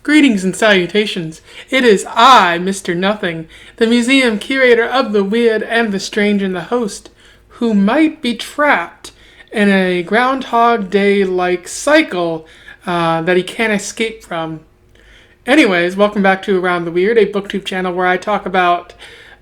Greetings and salutations. It is I, Mr. Nothing, the museum curator of the weird and the strange and the host, who might be trapped in a Groundhog Day-like cycle that he can't escape from. Anyways, welcome back to Around the Weird, a booktube channel where I talk about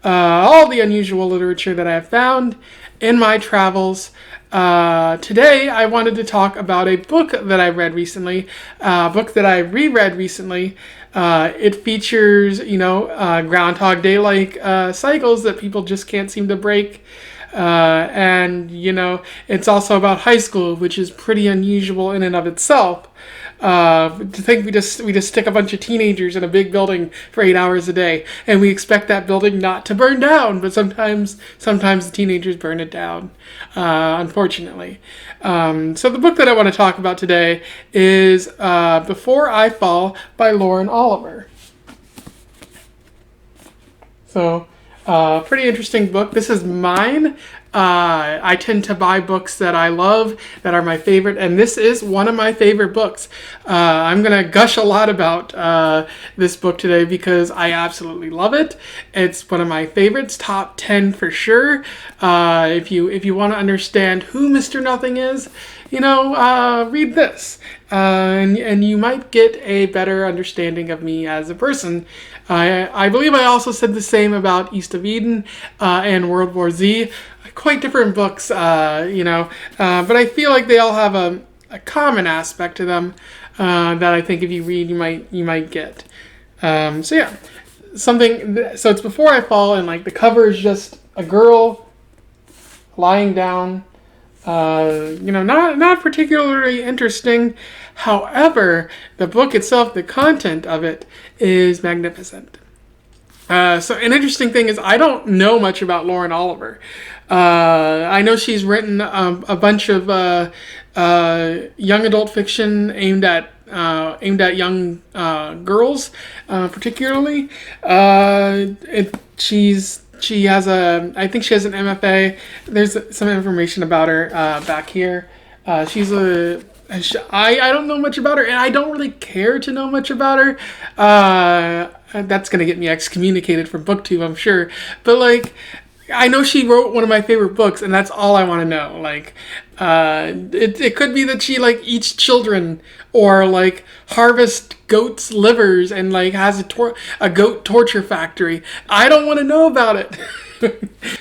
all the unusual literature that I have found in my travels. Today I wanted to talk about a book that I read recently, a book that I reread recently. It features, Groundhog Day-like cycles that people just can't seem to break. And it's also about high school, which is pretty unusual in and of itself. To think we just stick a bunch of teenagers in a big building for 8 hours a day, and we expect that building not to burn down, but sometimes the teenagers burn it down, unfortunately. So the book that I want to talk about today is Before I Fall by Lauren Oliver. So, pretty interesting book. This is mine. I tend to buy books that I love, that are my favorite, and this is one of my favorite books. I'm going to gush a lot about this book today because I absolutely love it. It's one of my favorites, top 10 for sure. If you want to understand who Mr. Nothing is, read this. And you might get a better understanding of me as a person. I believe I also said the same about East of Eden and World War Z. Quite different books, but I feel like they all have a common aspect to them that I think if you read, you might get. So it's Before I Fall, and the cover is just a girl lying down. Not particularly interesting. However, the book itself, the content of it, is magnificent. So an interesting thing is I don't know much about Lauren Oliver. I know she's written a bunch of young adult fiction aimed at young girls, particularly. She has I think she has an MFA. There's some information about her back here. I don't know much about her, and I don't really care to know much about her. That's going to get me excommunicated from BookTube, I'm sure. But, I know she wrote one of my favorite books, and that's all I want to know. It could be that she, eats children, or, harvests goats' livers, and, has a goat torture factory. I don't want to know about it.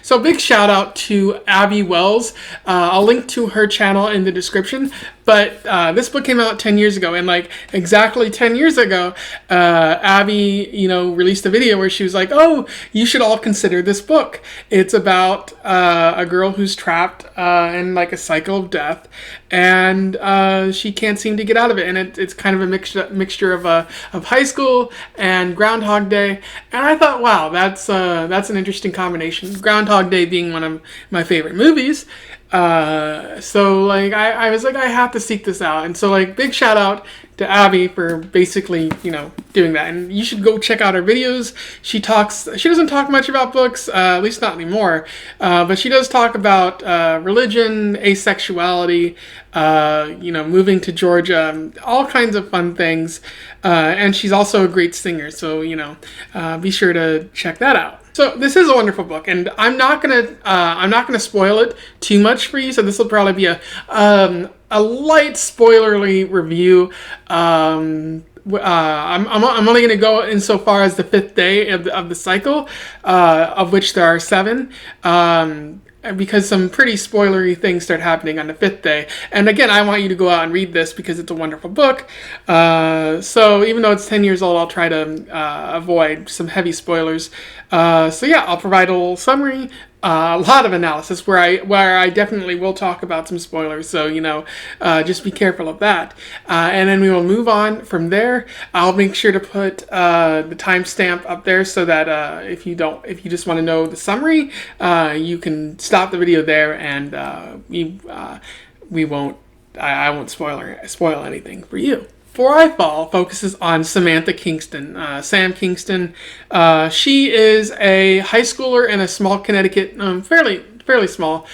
So big shout out to Abby Wells. I'll link to her channel in the description. But this book came out 10 years ago, and exactly 10 years ago, Abby, released a video where she was like, "Oh, you should all consider this book. It's about a girl who's trapped in a cycle of death, and she can't seem to get out of it. And it's kind of a mixture of high school and Groundhog Day." And I thought, wow, that's an interesting combination. Groundhog Day being one of my favorite movies. So I was like, I have to seek this out. And so big shout out to Abby for basically, doing that. And you should go check out her videos. She doesn't talk much about books, at least not anymore. But she does talk about, religion, asexuality, moving to Georgia, all kinds of fun things. And she's also a great singer. So, be sure to check that out. So this is a wonderful book, and I'm not gonna spoil it too much for you. So this will probably be a light spoilerly review. I'm only gonna go insofar as the 5th day of the cycle, of which there are 7. Because some pretty spoilery things start happening on the 5th day. And again, I want you to go out and read this because it's a wonderful book. So even though it's 10 years old, I'll try to avoid some heavy spoilers. I'll provide a little summary, a lot of analysis where I definitely will talk about some spoilers. So, just be careful of that. And then we will move on from there. I'll make sure to put the timestamp up there so that if you just want to know the summary, you can stop the video there, and I won't spoil anything for you. Before I Fall focuses on Samantha Kingston. Sam Kingston. She is a high schooler in a small Connecticut, fairly small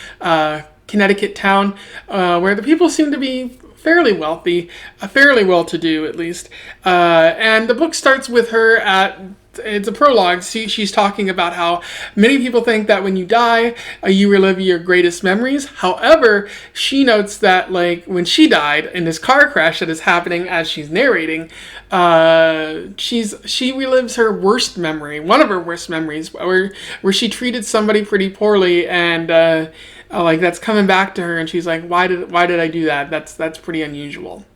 Connecticut town, where the people seem to be fairly wealthy, fairly well-to-do at least. And the book starts with her it's a prologue. She's talking about how many people think that when you die, you relive your greatest memories. However, she notes that like when she died in this car crash that is happening as she's narrating, she relives her worst memory, one of her worst memories, where she treated somebody pretty poorly, and like that's coming back to her, and she's like, why did I do that? That's pretty unusual.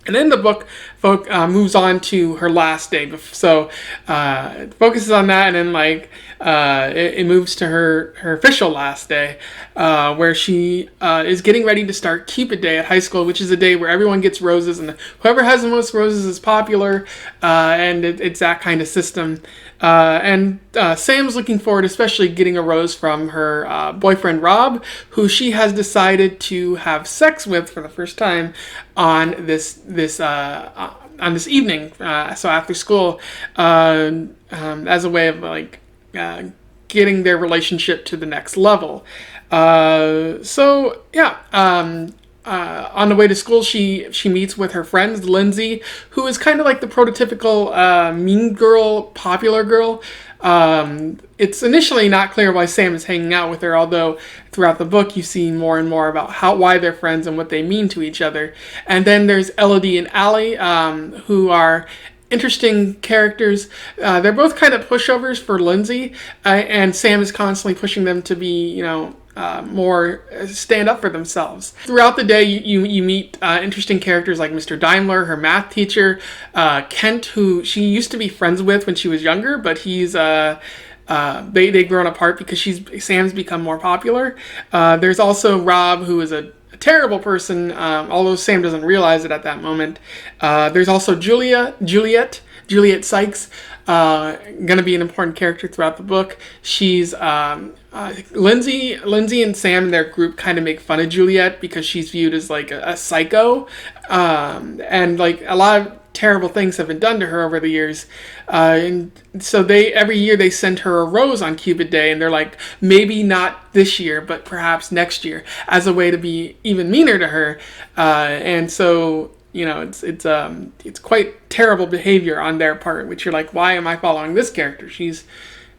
And then the book moves on to her last day. So it focuses on that, and then like it moves to her official last day, where she is getting ready to start Cupid Day at high school, which is a day where everyone gets roses, and whoever has the most roses is popular, and it's that kind of system. And Sam's looking forward, especially getting a rose from her boyfriend Rob, who she has decided to have sex with for the first time on this evening. So after school, as a way of like getting their relationship to the next level. So yeah. On the way to school, she meets with her friends, Lindsay, who is kind of like the prototypical mean girl, popular girl. It's initially not clear why Sam is hanging out with her, although throughout the book you see more and more about why they're friends and what they mean to each other. And then there's Elodie and Allie, who are interesting characters. They're both kind of pushovers for Lindsay, and Sam is constantly pushing them to be, more stand up for themselves. Throughout the day, you meet interesting characters like Mr. Daimler, her math teacher, Kent, who she used to be friends with when she was younger, but he's they've grown apart because Sam's become more popular. There's also Rob, who is a terrible person, although Sam doesn't realize it at that moment. There's also Juliet Sykes, going to be an important character throughout the book. She's Lindsay and Sam and their group kind of make fun of Juliet because she's viewed as like a psycho, and like a lot of terrible things have been done to her over the years, and so every year they send her a rose on Cupid Day, and they're like, maybe not this year, but perhaps next year, as a way to be even meaner to her, and so it's quite terrible behavior on their part, which you're like, why am I following this character?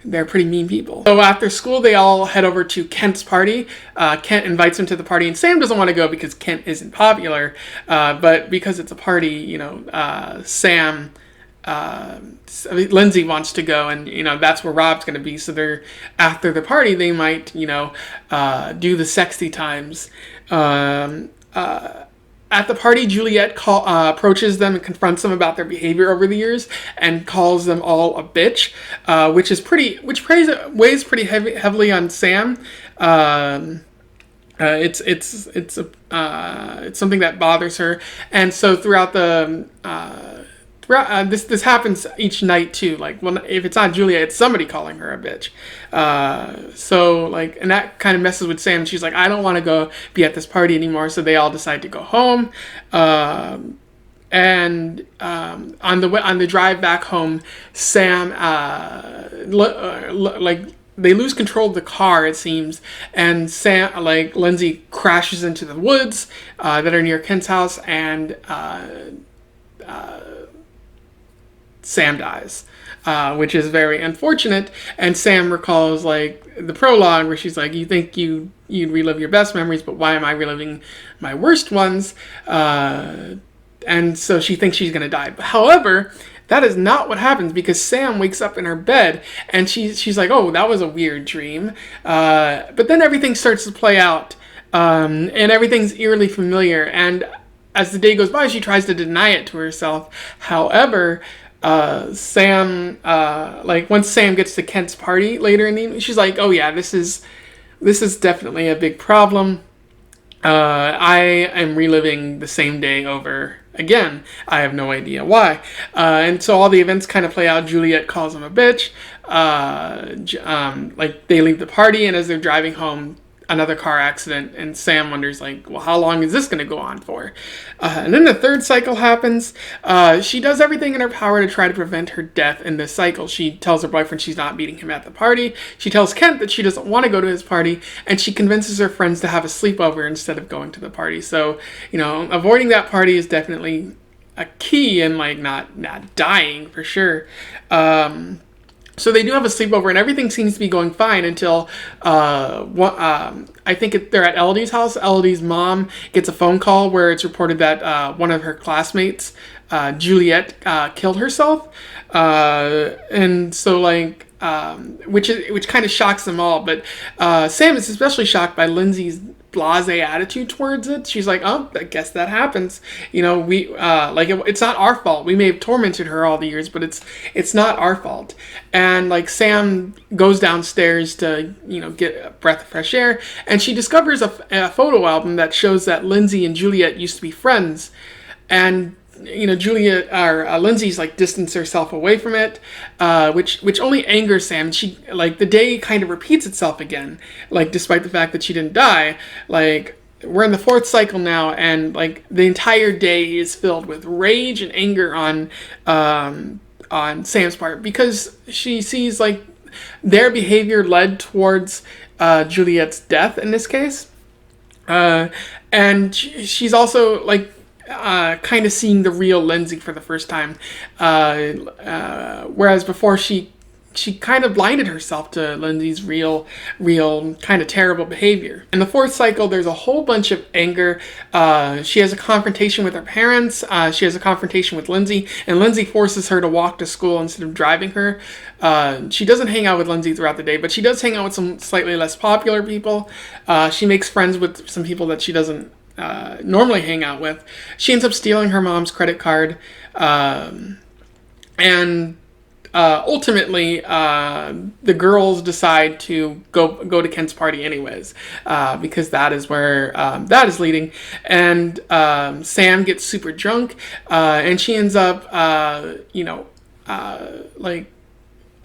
They're pretty mean people. So after school, they all head over to Kent's party. Kent invites him to the party, and Sam doesn't want to go because Kent isn't popular. But because it's a party, Lindsay wants to go, and that's where Rob's going to be. So after the party, they might do the sexy times. At the party, Juliet approaches them and confronts them about their behavior over the years, and calls them all a bitch, which weighs pretty heavily on Sam. It's something that bothers her, and so throughout this happens each night too. Like, if it's not Julia, it's somebody calling her a bitch. And that kind of messes with Sam. She's like, I don't want to go be at this party anymore. So they all decide to go home. On the drive back home, Sam they lose control of the car, it seems, and Lindsay crashes into the woods that are near Kent's house, and Sam dies, which is very unfortunate. And Sam recalls the prologue where she's like, you think you'd relive your best memories, but why am I reliving my worst ones? And so she thinks she's going to die. However, that is not what happens, because Sam wakes up in her bed and she's like, oh, that was a weird dream. But then everything starts to play out, and everything's eerily familiar. And as the day goes by, she tries to deny it to herself. However, Sam, once Sam gets to Kent's party later in the evening, she's like, oh yeah, this is definitely a big problem. I am reliving the same day over again. I have no idea why. And so all the events kind of play out. Juliet calls him a bitch. They leave the party, and as they're driving home, another car accident, and Sam wonders, like, well, how long is this going to go on for? And then the third cycle happens. She does everything in her power to try to prevent her death in this cycle. She tells her boyfriend she's not meeting him at the party. She tells Kent that she doesn't want to go to his party, and she convinces her friends to have a sleepover instead of going to the party. So, avoiding that party is definitely a key in, like, not dying for sure. So they do have a sleepover, and everything seems to be going fine until I think they're at Elodie's house. Elodie's mom gets a phone call where it's reported that one of her classmates, Juliet, killed herself, and so like which kind of shocks them all. But Sam is especially shocked by Lindsay's blasé attitude towards it. She's like, oh, I guess that happens. It's not our fault. We may have tormented her all the years, but it's not our fault. And like Sam goes downstairs to, get a breath of fresh air, and she discovers a photo album that shows that Lindsay and Juliet used to be friends. And Juliet or Lindsay's like distanced herself away from it, which only angers Sam. She like the day kind of repeats itself again, like despite the fact that she didn't die. Like we're in the fourth cycle now, and like the entire day is filled with rage and anger on Sam's part, because she sees like their behavior led towards Juliet's death in this case, and she's also like kind of seeing the real Lindsay for the first time, whereas before she kind of blinded herself to Lindsay's real kind of terrible behavior. In the fourth cycle, there's a whole bunch of anger. She has a confrontation with her parents. She has a confrontation with Lindsay, and Lindsay forces her to walk to school instead of driving her. She doesn't hang out with Lindsay throughout the day, but she does hang out with some slightly less popular people. She makes friends with some people that she doesn't normally hang out with. She ends up stealing her mom's credit card, and ultimately the girls decide to go to Kent's party anyways, because that is where that is leading. And Sam gets super drunk, and she ends up like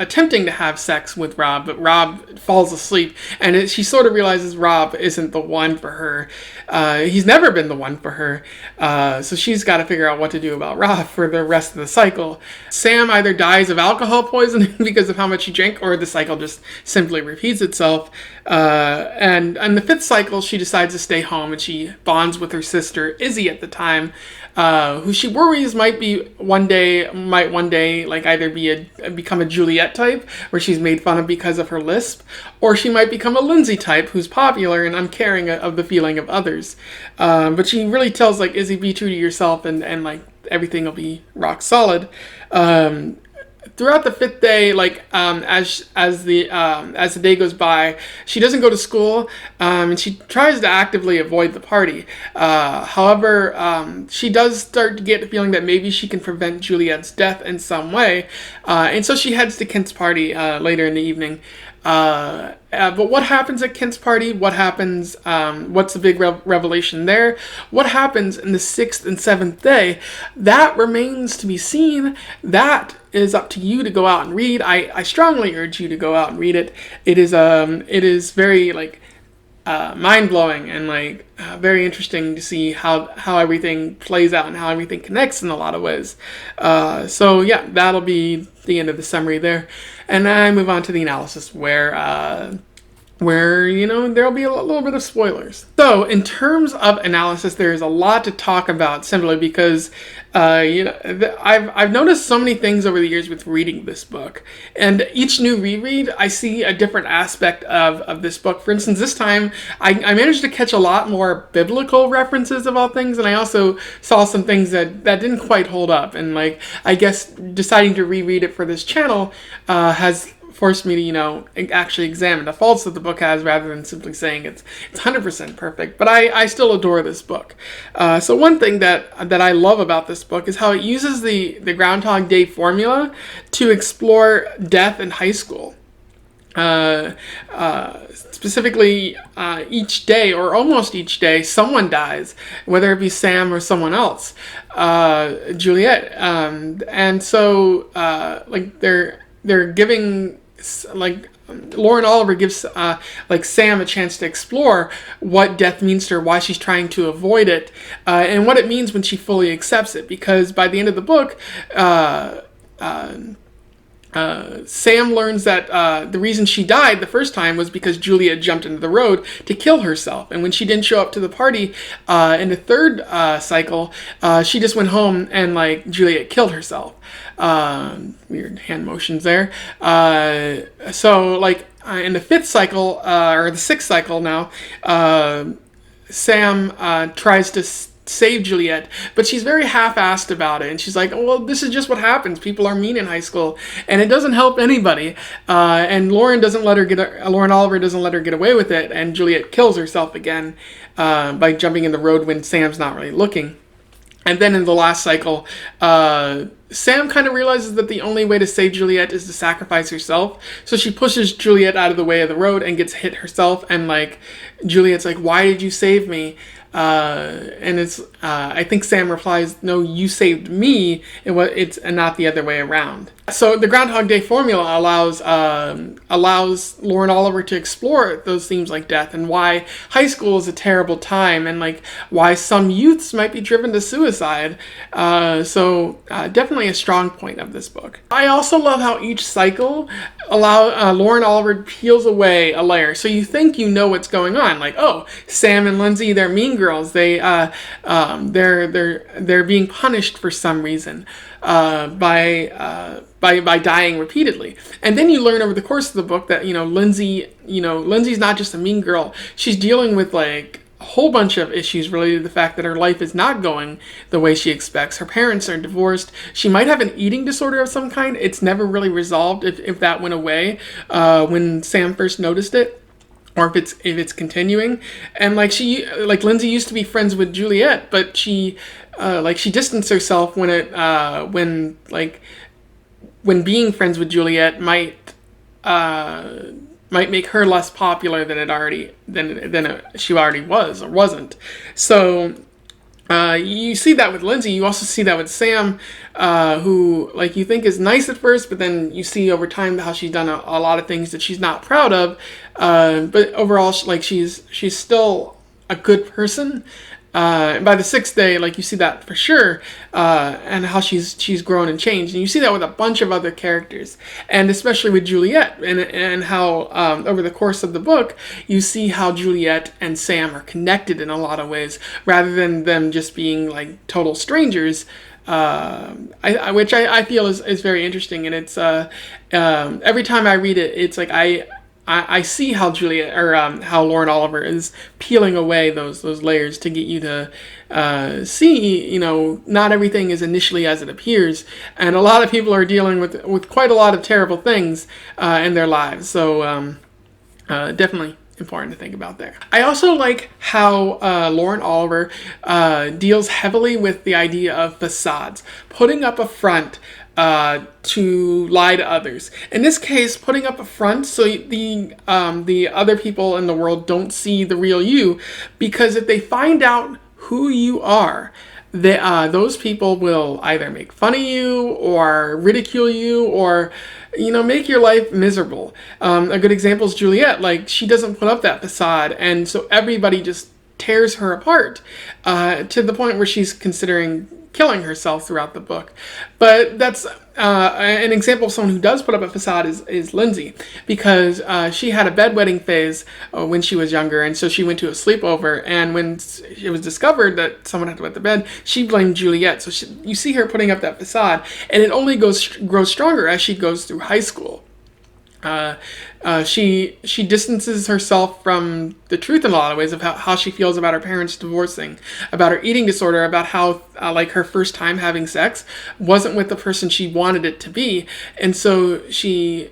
attempting to have sex with Rob, but Rob falls asleep, and she sort of realizes Rob isn't the one for her. He's never been the one for her, so she's got to figure out what to do about Rob for the rest of the cycle. Sam either dies of alcohol poisoning because of how much he drank, or the cycle just simply repeats itself. And in the fifth cycle, she decides to stay home, and she bonds with her sister Izzy at the time, who she worries might one day like either become a Juliet type, where she's made fun of because of her lisp, or she might become a Lindsay type, who's popular and uncaring of the feeling of others. But she really tells like Izzy, be true to yourself, and like everything will be rock solid. Throughout the fifth day, like as the day goes by, she doesn't go to school, and she tries to actively avoid the party. However, she does start to get the feeling that maybe she can prevent Juliet's death in some way, and so she heads to Kent's party later in the evening. But what happens at Kent's party? What happens? What's the big revelation there? What happens in the sixth and seventh day? That remains to be seen. That is up to you to go out and read. I strongly urge you to go out and read it. It is very like mind-blowing and like very interesting to see how everything plays out and how everything connects in a lot of ways. So yeah, that'll be the end of the summary there, and I move on to the analysis where there'll be a little bit of spoilers. So in terms of analysis, there's a lot to talk about, simply because I've noticed so many things over the years with reading this book, and each new reread I see a different aspect of this book. For instance, this time I managed to catch a lot more biblical references of all things, and I also saw some things that didn't quite hold up, and like I guess deciding to reread it for this channel has forced me to, actually examine the faults that the book has, rather than simply saying it's 100% perfect. But I still adore this book. So one thing that I love about this book is how it uses the Groundhog Day formula to explore death in high school. Specifically, each day, or almost each day, someone dies, whether it be Sam or someone else, Juliet. And so, like they're giving like Lauren Oliver gives like Sam a chance to explore what death means to her, why she's trying to avoid it, and what it means when she fully accepts it. Because by the end of the book, Sam learns that the reason she died the first time was because Juliet jumped into the road to kill herself. And when she didn't show up to the party in the third cycle, she just went home and like Juliet killed herself. Weird hand motions there. So like in the fifth cycle, or the sixth cycle now, Sam tries to save Juliet, but she's very half-assed about it, and she's like, well, this is just what happens. People are mean in high school, and it doesn't help anybody. And Lauren Oliver doesn't let her get away with it, and Juliet kills herself again by jumping in the road when Sam's not really looking. And then in the last cycle, Sam kind of realizes that the only way to save Juliet is to sacrifice herself. So she pushes Juliet out of the way of the road and gets hit herself. And like Juliet's like, "Why did you save me?" And it's I think Sam replies, "No, you saved me. It's not the other way around." So the Groundhog Day formula allows Lauren Oliver to explore those themes like death and why high school is a terrible time, and like why some youths might be driven to suicide. So definitely a strong point of this book. I also love how each cycle Lauren Oliver peels away a layer, so you think you know what's going on. Like, oh, Sam and Lindsay, they're mean girls. They're being punished for some reason by dying repeatedly. And then you learn over the course of the book that Lindsay's not just a mean girl. She's dealing with like a whole bunch of issues related to the fact that her life is not going the way she expects. Her parents are divorced. She might have an eating disorder of some kind. It's never really resolved if that went away when Sam first noticed it, or if it's continuing. And like Lindsay used to be friends with Juliet, but she distanced herself when being friends with Juliet might make her less popular than she already was or wasn't. So you see that with Lindsay. You also see that with Sam, who like you think is nice at first, but then you see over time how she's done a lot of things that she's not proud of. But overall, she's still a good person. By the sixth day, like you see that for sure, and how she's grown and changed, and you see that with a bunch of other characters, and especially with Juliet, and how over the course of the book you see how Juliet and Sam are connected in a lot of ways, rather than them just being like total strangers. Which I feel is very interesting, and it's every time I read it, it's like I see how Juliet or how Lauren Oliver is peeling away those layers to get you to see, not everything is initially as it appears, and a lot of people are dealing with quite a lot of terrible things in their lives. So definitely important to think about there. I also like how Lauren Oliver deals heavily with the idea of facades, putting up a front to lie to others. In this case, putting up a front so the other people in the world don't see the real you, because if they find out who you are, those people will either make fun of you or ridicule you or make your life miserable. A good example is Juliet. Like, she doesn't put up that facade, and so everybody just tears her apart to the point where she's considering killing herself throughout the book. But that's an example of someone who does put up a facade is Lindsay, because she had a bedwetting phase when she was younger, and so she went to a sleepover, and when it was discovered that someone had to wet the bed, she blamed Juliet. So you see her putting up that facade, and it only grows stronger as she goes through high school. She distances herself from the truth in a lot of ways of how she feels about her parents divorcing, about her eating disorder, about how like her first time having sex wasn't with the person she wanted it to be, and so she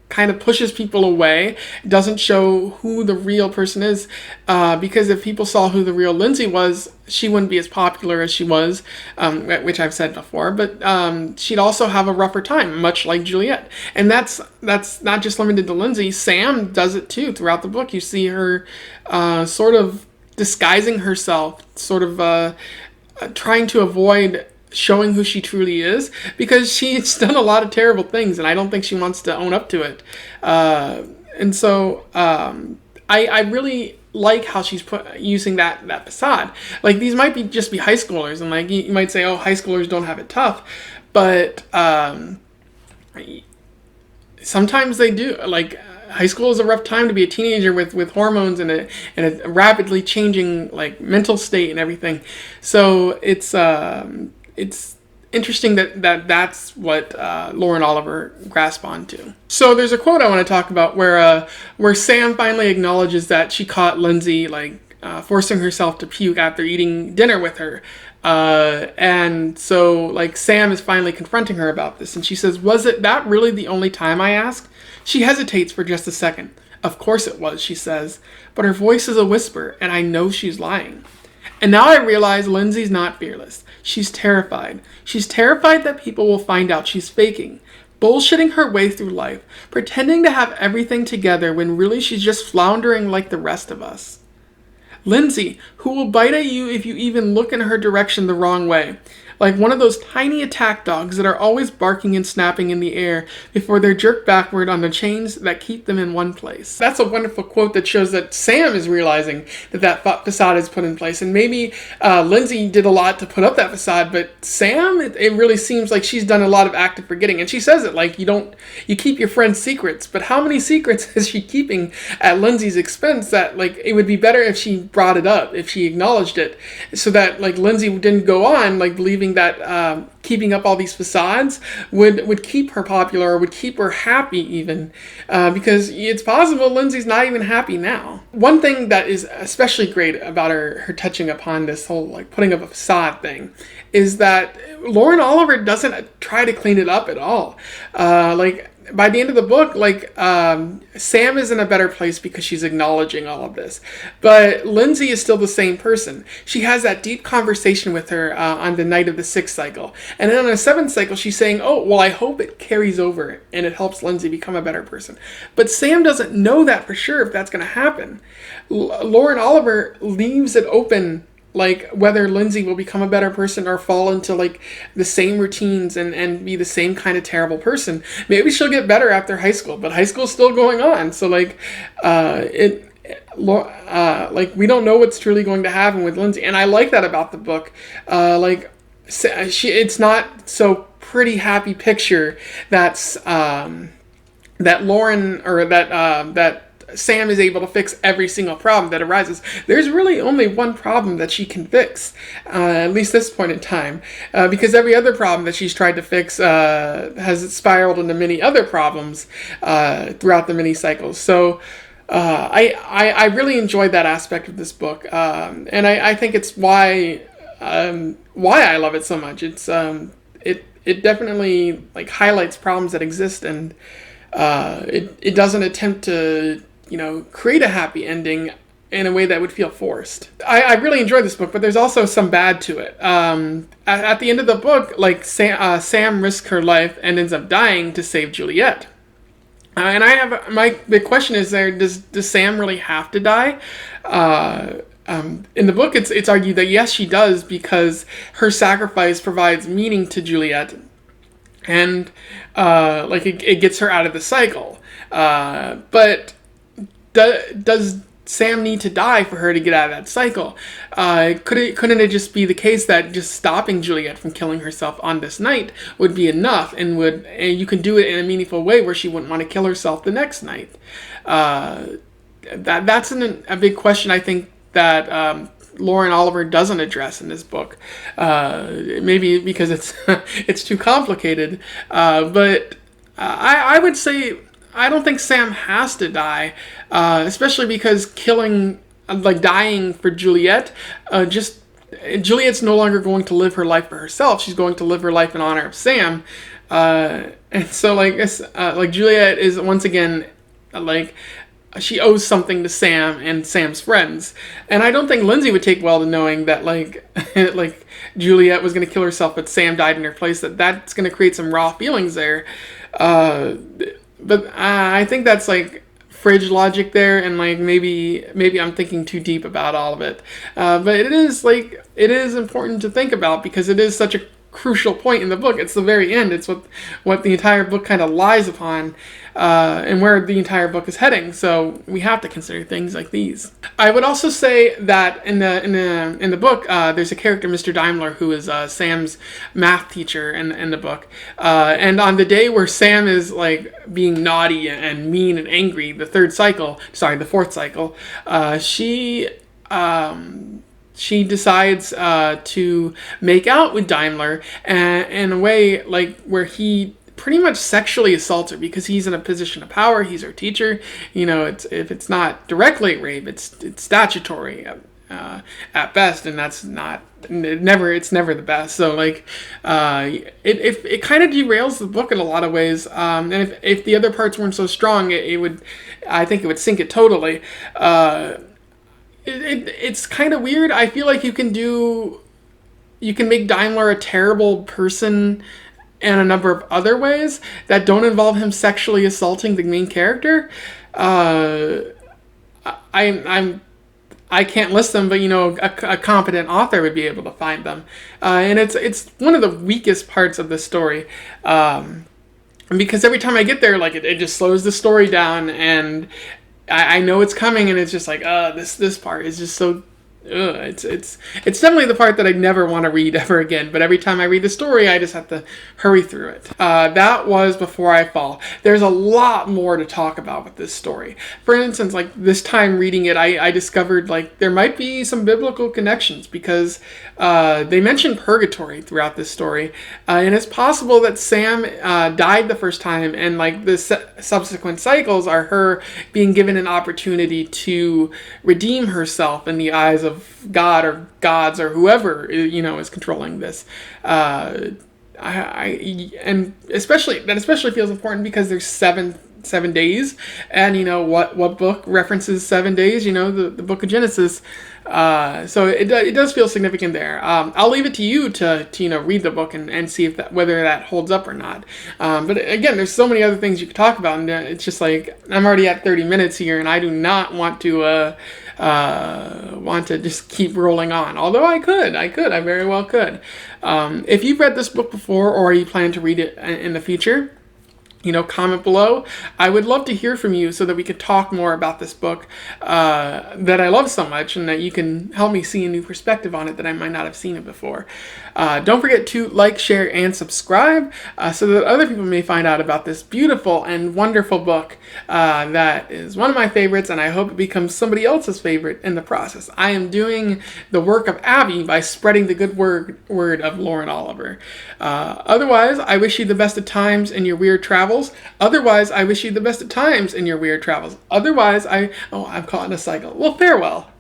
kind of pushes people away, doesn't show who the real person is, because if people saw who the real Lindsay was, she wouldn't be as popular as she was, which I've said before, but she'd also have a rougher time, much like Juliet. And that's not just limited to Lindsay. Sam does it too throughout the book. You see her sort of disguising herself, sort of trying to avoid showing who she truly is, because she's done a lot of terrible things, and I don't think she wants to own up to it. And so I really like how she's using that facade. Like, these might be just be high schoolers, and like you might say, oh, high schoolers don't have it tough, but sometimes they do. Like, high school is a rough time to be a teenager with hormones and a rapidly changing like mental state and everything. So it's interesting that's what Lauren Oliver grasped onto. So there's a quote I want to talk about where Sam finally acknowledges that she caught Lindsay forcing herself to puke after eating dinner with her. And so like Sam is finally confronting her about this, and she says, "Was it that really the only time I asked?" She hesitates for just a second. "Of course it was," she says, but her voice is a whisper, and I know she's lying. And now I realize Lindsay's not fearless. She's terrified. She's terrified that people will find out she's faking, bullshitting her way through life, pretending to have everything together when really she's just floundering like the rest of us. Lindsay, who will bite at you if you even look in her direction the wrong way. Like one of those tiny attack dogs that are always barking and snapping in the air before they're jerked backward on the chains that keep them in one place. That's a wonderful quote that shows that Sam is realizing that facade is put in place. And maybe Lindsay did a lot to put up that facade, but Sam, it really seems like she's done a lot of active forgetting. And she says it like, you keep your friends' secrets, but how many secrets is she keeping at Lindsay's expense that like it would be better if she brought it up, if she acknowledged it, so that like Lindsay didn't go on like believing that keeping up all these facades would keep her popular or would keep her happy even, because it's possible Lindsay's not even happy now. One thing that is especially great about her touching upon this whole like putting up a facade thing is that Lauren Oliver doesn't try to clean it up at all. Like by the end of the book, like Sam is in a better place because she's acknowledging all of this, but Lindsay is still the same person. She has that deep conversation with her on the night of the 6th cycle, and then on the 7th cycle she's saying, oh well, I hope it carries over and it helps Lindsay become a better person. But Sam doesn't know that for sure if that's going to happen. Lauren Oliver leaves it open, like whether Lindsay will become a better person or fall into like the same routines and be the same kind of terrible person. Maybe she'll get better after high school, but high school's still going on. So like like we don't know what's truly going to happen with Lindsay. And I like that about the book. It's not so pretty happy picture that's that Lauren or that Sam is able to fix every single problem that arises. There's really only one problem that she can fix, at least this point in time, because every other problem that she's tried to fix has spiraled into many other problems throughout the mini cycles. So I really enjoyed that aspect of this book, and I think it's why I love it so much. It's it definitely like highlights problems that exist, and it doesn't attempt to create a happy ending in a way that would feel forced. I really enjoyed this book, but there's also some bad to it. At the end of the book, like Sam risks her life and ends up dying to save Juliet. And I have the question is does Sam really have to die? In the book, it's argued that yes, she does, because her sacrifice provides meaning to Juliet, and like it gets her out of the cycle. But does Sam need to die for her to get out of that cycle? Couldn't it just be the case that just stopping Juliet from killing herself on this night would be enough, and you can do it in a meaningful way where she wouldn't want to kill herself the next night? That's a big question, I think, that Lauren Oliver doesn't address in this book. Maybe because it's too complicated. But I would say I don't think Sam has to die, especially because dying for Juliet, Juliet's no longer going to live her life for herself. She's going to live her life in honor of Sam. And so like Juliet is once again like she owes something to Sam and Sam's friends. And I don't think Lindsay would take well to knowing that like Juliet was going to kill herself, but Sam died in her place. That's going to create some raw feelings there. But I think that's like fridge logic there, and like maybe I'm thinking too deep about all of it. But it is important to think about, because it is such a crucial point in the book. It's the very end. It's what the entire book kind of lies upon, and where the entire book is heading. So we have to consider things like these. I would also say that in the book, there's a character, Mr. Daimler, who is Sam's math teacher in the book. And on the day where Sam is like being naughty and mean and angry, the fourth cycle, she decides to make out with Daimler, and in a way like where he pretty much sexually assaults her because he's in a position of power. He's her teacher. If it's not directly rape, it's statutory at best, and that's not it's never the best. So like it kind of derails the book in a lot of ways. And if the other parts weren't so strong, I think it would sink it totally. It's kind of weird. I feel like you can make Daimler a terrible person in a number of other ways that don't involve him sexually assaulting the main character. I can't list them, but a competent author would be able to find them. And it's one of the weakest parts of the story. Because every time I get there, like it just slows the story down, and I know it's coming, and it's just like, this part is just so. It's definitely the part that I never want to read ever again. But every time I read the story, I just have to hurry through it. That was Before I Fall. There's a lot more to talk about with this story. For instance, like this time reading it, I discovered like there might be some biblical connections because they mention purgatory throughout this story, and it's possible that Sam died the first time, and like the subsequent cycles are her being given an opportunity to redeem herself in the eyes of God or gods or whoever is controlling this. And especially feels important because there's seven days, and what book references 7 days? The book of Genesis. So it does feel significant there. I'll leave it to you to read the book and see whether that holds up or not. But again, there's so many other things you could talk about, and it's just like I'm already at 30 minutes here, and I do not want to just keep rolling on. Although I very well could. If you've read this book before, or you plan to read it in the future, comment below. I would love to hear from you so that we could talk more about this book that I love so much, and that you can help me see a new perspective on it that I might not have seen it before. Don't forget to like, share, and subscribe so that other people may find out about this beautiful and wonderful book that is one of my favorites, and I hope it becomes somebody else's favorite in the process. I am doing the work of Abby by spreading the good word of Lauren Oliver. Otherwise, I wish you the best of times in your weird travels. Otherwise, I wish you the best of times in your weird travels. Otherwise, I'm caught in a cycle. Well, farewell.